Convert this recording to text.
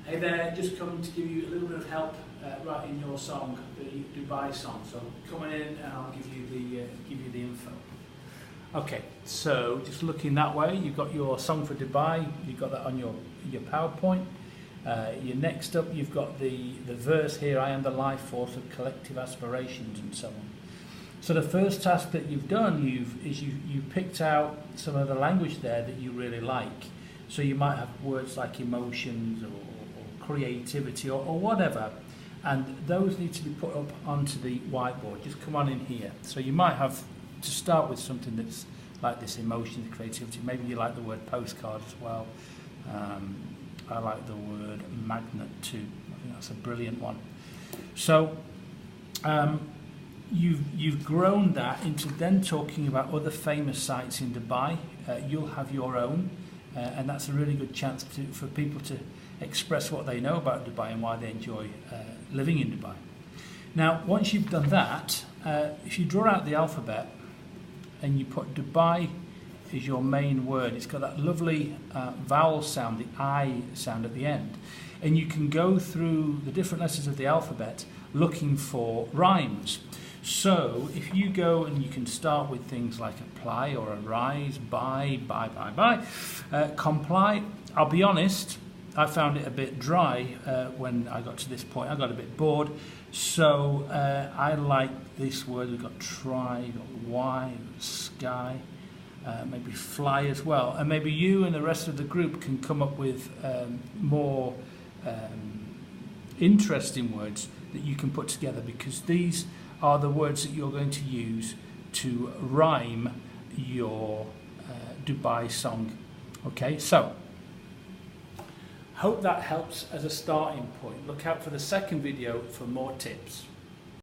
Hey there, just coming to give you a little bit of help writing your song, the Dubai song. So coming in and I'll give you the info. Okay, so just looking that way, you've got your song for Dubai. You've got that on your PowerPoint. Next up, you've got the verse here. I am the life force of collective aspirations, and so on. So the first task that you've done, you've picked out some of the language there that you really like. So you might have words like emotions or creativity or whatever, and those need to be put up onto the whiteboard. Just come on in here. So you might have to start with something that's like this: emotions, creativity. Maybe you like the word postcard as well. I like the word magnet too. I think that's a brilliant one. So you've grown that into then talking about other famous sites in Dubai. You'll have your own, and that's a really good chance for people to express what they know about Dubai and why they enjoy living in Dubai. Now, once you've done that, if you draw out the alphabet and you put Dubai is your main word, it's got that lovely vowel sound, the I sound at the end, and you can go through the different letters of the alphabet looking for rhymes. So if you go and you can start with things like apply or arise, buy, comply. I'll be honest, I found it a bit dry when I got to this point. I got a bit bored. So I like this word. We've got try, we've got Y, we've got sky, maybe fly as well. And maybe you and the rest of the group can come up with more interesting words that you can put together, because these are the words that you're going to use to rhyme your Dubai song. Okay, so hope that helps as a starting point. Look out for the second video for more tips.